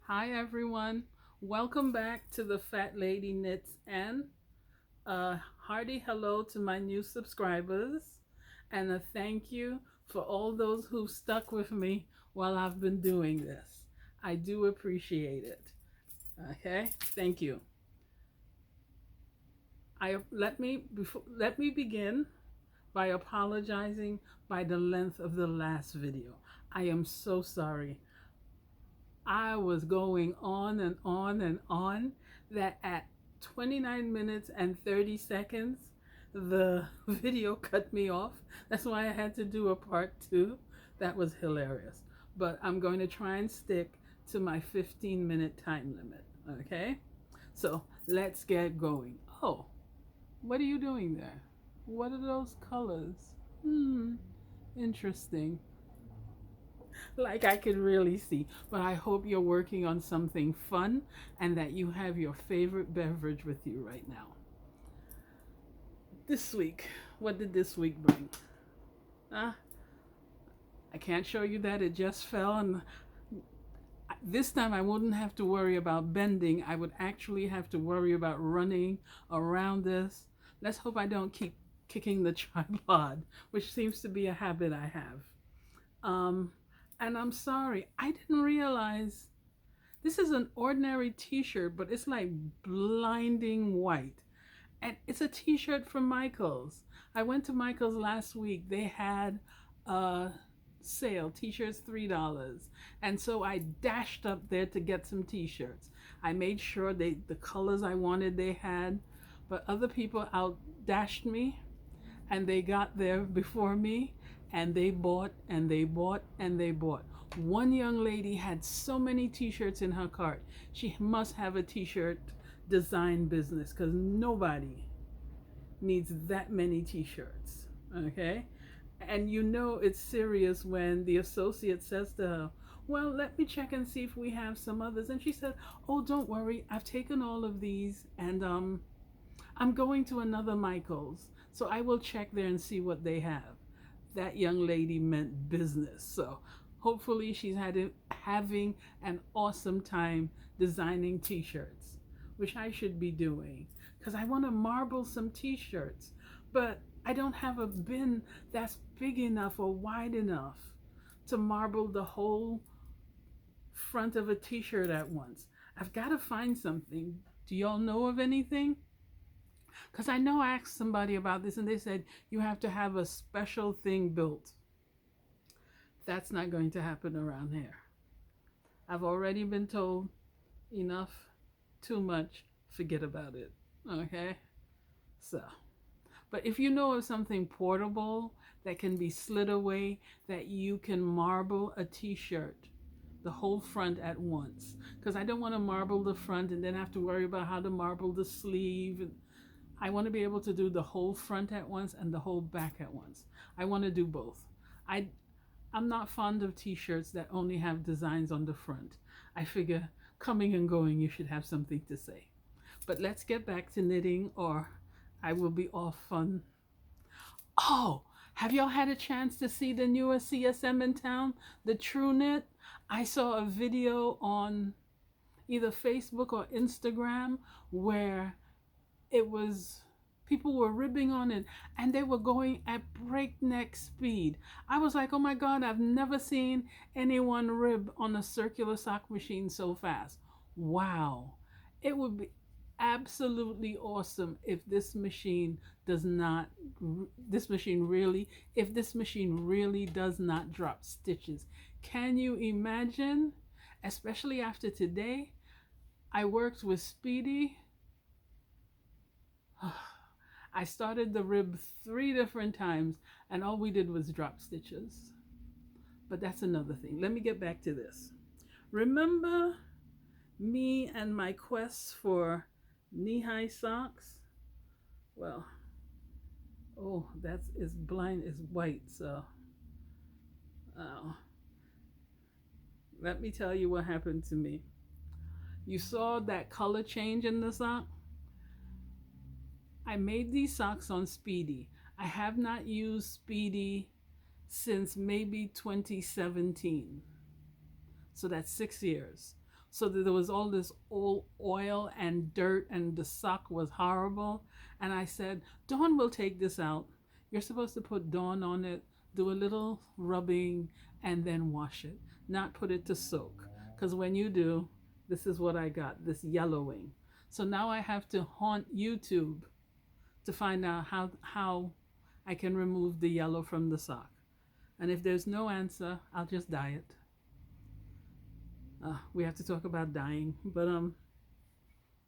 Hi everyone. Welcome back to the Fat Lady Knits and a hearty hello to my new subscribers and a thank you for all those who stuck with me while I've been doing this. I do appreciate it. Okay? Thank you. Let me begin by apologizing by the length of the last video. I am so sorry. I was going on and on and on that at 29 minutes and 30 seconds, the video cut me off. That's why I had to do a part two. That was hilarious. But I'm going to try and stick to my 15-minute time limit. Okay? So let's get going. Oh, what are you doing there? What are those colors? Interesting. Like I could really see. But I hope you're working on something fun and that you have your favorite beverage with you right now. This week, what did this week bring? Uh, I can't show you that. It just fell. And this time I wouldn't have to worry about bending. I would actually have to worry about running around this. Let's hope I don't keep kicking the tripod, which seems to be a habit I have. Um, and I'm sorry, I didn't realize this is an ordinary t-shirt, but it's like blinding white. And it's a t-shirt from Michaels. I went to Michaels last week. They had a sale, t-shirts $3. And so I dashed up there to get some t-shirts. I made sure the colors I wanted they had, but other people out dashed me and they got there before me and they bought and they bought and they bought. One young lady had so many t-shirts in her cart. She must have a t-shirt design business because nobody needs that many t-shirts. Okay? And you know it's serious when the associate says to her, well, let me check and see if we have some others. And she said, oh, don't worry. I've taken all of these and I'm going to another Michael's. So I will check there and see what they have. That young lady meant business. So hopefully she's having an awesome time designing t-shirts, which I should be doing because I want to marble some t-shirts, but I don't have a bin that's big enough or wide enough to marble the whole front of a t-shirt at once. I've got to find something. Do y'all know of anything? Because I know I asked somebody about this and they said you have to have a special thing built. That's not going to happen around here. I've already been told enough, too much, forget about it. Okay? So, but if you know of something portable that can be slid away, that you can marble a t-shirt, the whole front at once. Because I don't want to marble the front and then have to worry about how to marble the sleeve. I want to be able to do the whole front at once and the whole back at once. I want to do both. I I'm not fond of t-shirts that only have designs on the front. I figure coming and going you should have something to say. But let's get back to knitting or I will be off fun. Oh, have y'all had a chance to see the newest CSM in town, the True Knit? I saw a video on either Facebook or Instagram where it was people were ribbing on it and they were going at breakneck speed. I was like, oh my God, I've never seen anyone rib on a circular sock machine so fast. Wow. It would be absolutely awesome if this machine does not this machine really does not drop stitches. Can you imagine? Especially after today, I worked with Speedy. I started the rib 3 different times and all we did was drop stitches. But that's another thing. Let me get back to this. Remember me and my quest for knee-high socks? Well, oh, that's is blind is white, so uh, let me tell you what happened to me. You saw that color change in the sock? I made these socks on Speedy. I have not used Speedy since maybe 2017. So that's 6 years. So that there was all this old oil and dirt, and the sock was horrible. And I said, Dawn will take this out. You're supposed to put Dawn on it, do a little rubbing, and then wash it, not put it to soak. Because when you do, this is what I got, this yellowing. So now I have to haunt YouTube to find out how I can remove the yellow from the sock. And if there's no answer, I'll just dye it. We have to talk about dyeing, but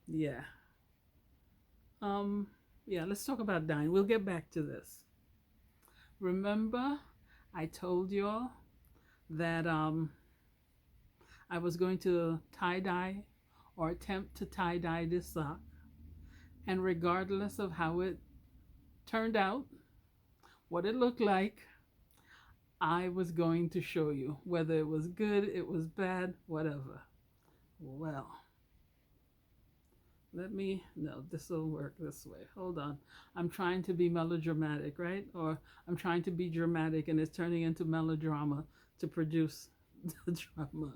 yeah, yeah. Let's talk about dyeing. We'll get back to this. Remember, I told y'all that I was going to tie dye or attempt to tie dye this sock, and regardless of how it turned out, what it looked like, I was going to show you whether it was good, it was bad, whatever. Well, no, this will work this way. Hold on. I'm trying to be melodramatic, right? Or I'm trying to be dramatic and it's turning into melodrama to produce the drama.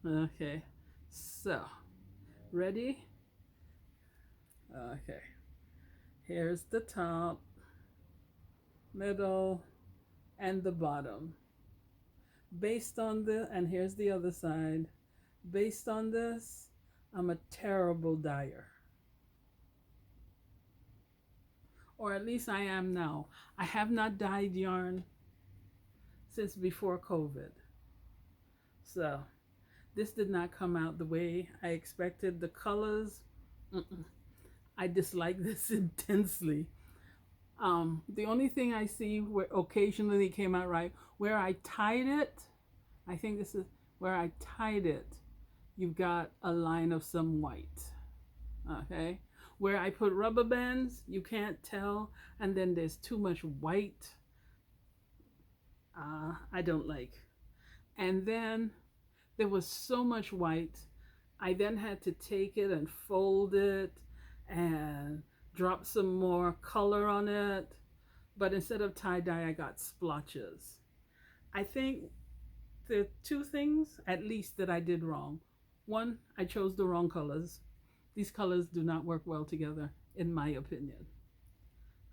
Okay, so, ready? Okay, here's the top, middle, and the bottom. Based on and here's the other side. Based on this, I'm a terrible dyer. Or at least I am now. I have not dyed yarn since before COVID. So, this did not come out the way I expected. The colors, I dislike this intensely. The only thing I see where occasionally it came out right, where I tied it, I think this is where I tied it, you've got a line of some white. Okay? Where I put rubber bands, you can't tell, and then there's too much white. I don't like. And then there was so much white, I then had to take it and fold it and drop some more color on it. But instead of tie-dye, I got splotches. I think there are two things, at least, that I did wrong. One, I chose the wrong colors. These colors do not work well together, in my opinion.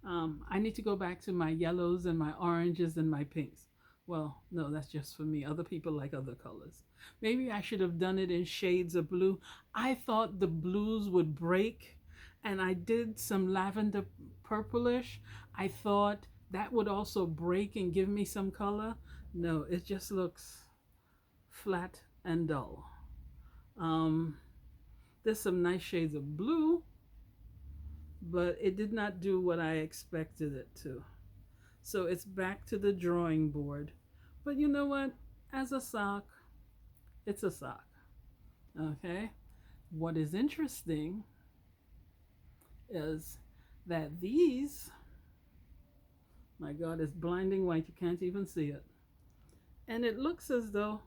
I need to go back to my yellows and my oranges and my pinks. Well, no, that's just for me. Other people like other colors. Maybe I should have done it in shades of blue. I thought the blues would break, and I did some lavender purplish. I thought that would also break and give me some color. No, it just looks flat and dull. There's some nice shades of blue, but it did not do what I expected it to. So it's back to the drawing board. But you know what? As a sock, it's a sock. Okay? What is interesting is that these, my God, it's blinding white. You can't even see it. And it looks as though,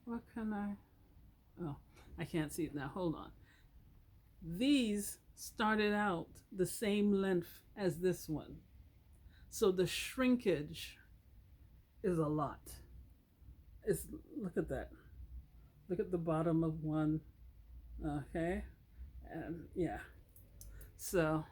what can oh, I can't see it now. Hold on. These started out the same length as this one. So the shrinkage is a lot. Look at that. Look at the bottom of one. Okay? And yeah. So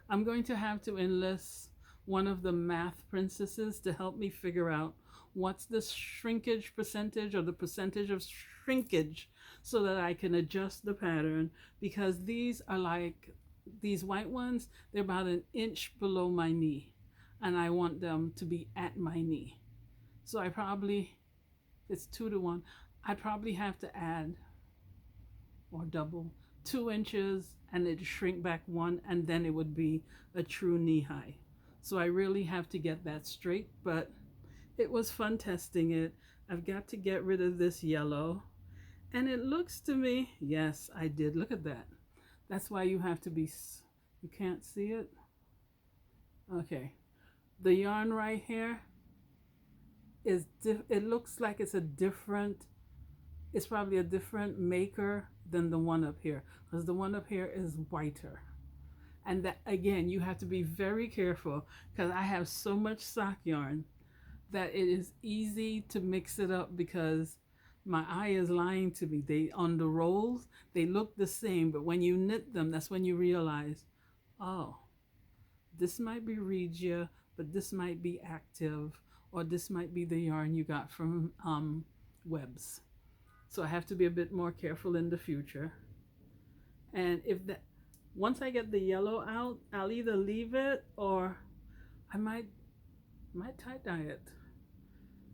I'm going to have to enlist one of the math princesses to help me figure out what's the shrinkage percentage or the percentage of shrinkage so that I can adjust the pattern, because these are like, these white ones, they're about an inch below my knee, and I want them to be at my knee. So I probably, it's 2-to-1, I'd probably have to add or double 2 inches, and it'd shrink back 1, and then it would be a true knee high. So I really have to get that straight, but it was fun testing it. I've got to get rid of this yellow. And it looks to me, yes, I did. Look at that. That's why you have to be, you can't see it? Okay. The yarn right here is, it looks like it's a different, it's probably a different maker than the one up here, because the one up here is whiter. And that, again, you have to be very careful, because I have so much sock yarn that it is easy to mix it up, because My eye is lying to me. They on the rolls, they look the same, but when you knit them, that's when you realize, oh, this might be Regia, but this might be Active, or this might be the yarn you got from Webs. So I have to be a bit more careful in the future. And if that once I get the yellow out, I'll either leave it or I might tie dye it.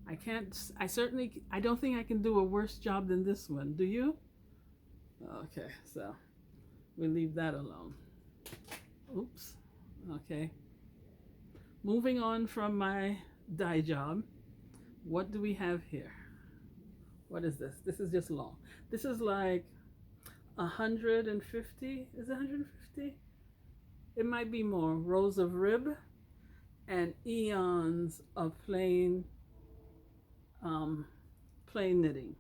I can't. I certainly. I don't think I can do a worse job than this one. Do you? Okay, so we leave that alone. Oops. Okay. Moving on from my dye job, what do we have here? What is this? This is just long. This is like 150. Is it 150? It might be more. Rows of rib and eons of plain knitting.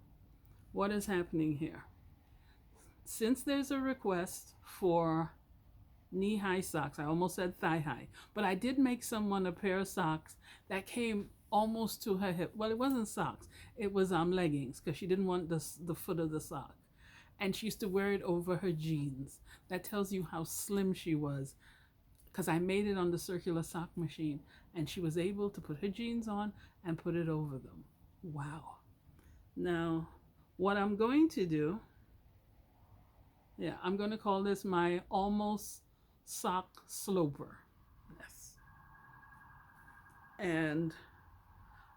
What is happening here? Since there's a request for knee-high socks, I almost said thigh-high, but I did make someone a pair of socks that came almost to her hip. Well, it wasn't socks, it was leggings, because she didn't want the foot of the sock, and she used to wear it over her jeans. That tells you how slim she was, because I made it on the circular sock machine, and she was able to put her jeans on and put it over them. Wow. Now, what I'm going to do, I'm going to call this my almost sock sloper. Yes. And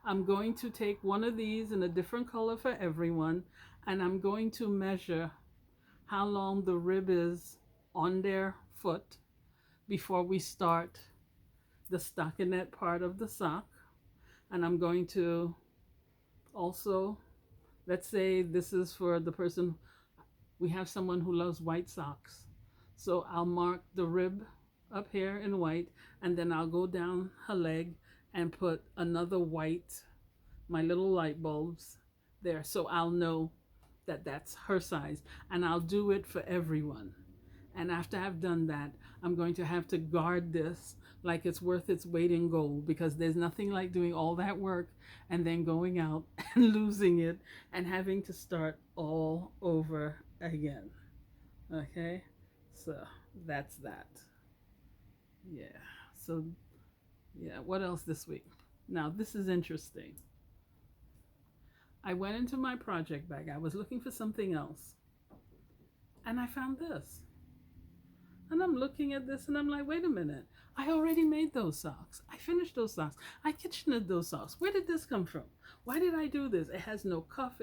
I'm going to take one of these in a different color for everyone, and I'm going to measure how long the rib is on their foot before we start the stockinette part of the sock. And I'm going to also, let's say this is for the person, we have someone who loves white socks. So I'll mark the rib up here in white, and then I'll go down her leg and put another white, my little light bulbs there. So I'll know that that's her size, and I'll do it for everyone. And after I've done that, I'm going to have to guard this like it's worth its weight in gold, because there's nothing like doing all that work and then going out and losing it and having to start all over again. Okay, so that's that. Yeah, so what else this week? Now, this is interesting. I went into my project bag. I was looking for something else, and I found this. And I'm looking at this and I'm like, wait a minute. I already made those socks. I finished those socks. I kitchened those socks. Where did this come from? Why did I do this? It has no cuff.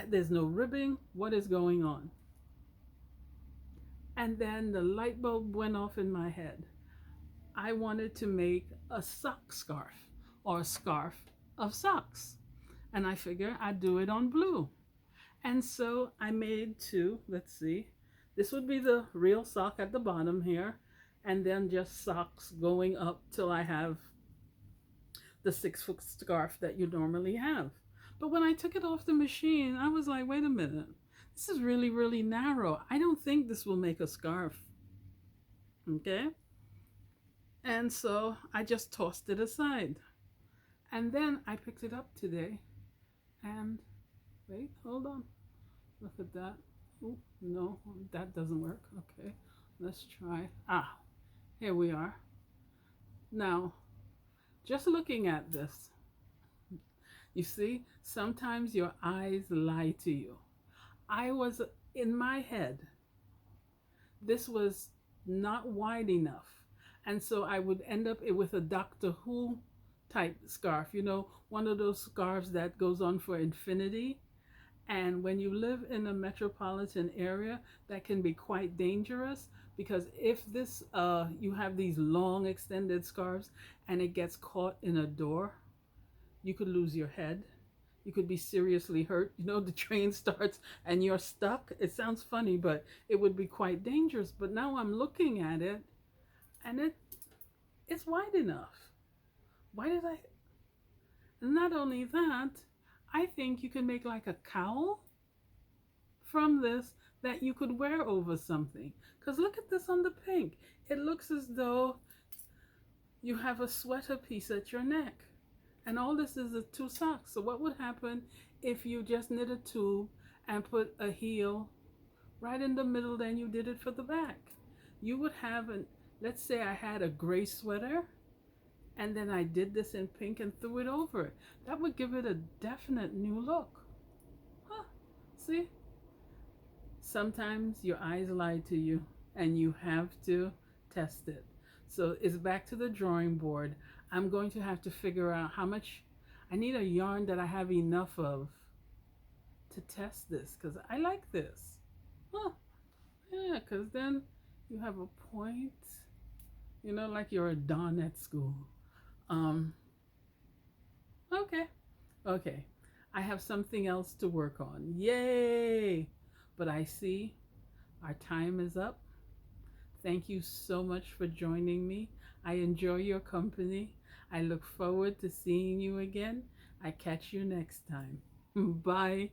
There's no ribbing. What is going on? And then the light bulb went off in my head. I wanted to make a sock scarf, or a scarf of socks. And I figured I'd do it on blue. And so I made two. Let's see. This would be the real sock at the bottom here, and then just socks going up till I have the 6-foot scarf that you normally have. But when I took it off the machine, I was like, wait a minute, this is really, really narrow. I don't think this will make a scarf. Okay? And so I just tossed it aside. And then I picked it up today, and wait, hold on. Look at that. Oh, no, that doesn't work. Okay, let's try. Here we are. Now, just looking at this, you see, sometimes your eyes lie to you. I was in my head, this was not wide enough. And so I would end up with a Doctor Who type scarf, one of those scarves that goes on for infinity. And when you live in a metropolitan area, that can be quite dangerous, because if you have these long extended scarves and it gets caught in a door, you could lose your head. You could be seriously hurt. The train starts and you're stuck. It sounds funny, but it would be quite dangerous. But now I'm looking at it, and it's wide enough. Why did I? Not only that, I think you can make like a cowl from this that you could wear over something. Because look at this on the pink. It looks as though you have a sweater piece at your neck. And all this is 2 socks. So what would happen if you just knit a tube and put a heel right in the middle than you did it for the back. You would have an, let's say I had a gray sweater and then I did this in pink and threw it over it. That would give it a definite new look. Huh, see? Sometimes your eyes lie to you and you have to test it. So it's back to the drawing board. I'm going to have to figure out how much, I need a yarn that I have enough of to test this because I like this. Huh. Yeah, because then you have a point, you know, like you're a don at school. Um, okay, okay. I have something else to work on. Yay! But I see our time is up. Thank you so much for joining me. I enjoy your company. I look forward to seeing you again. I catch you next time. Bye.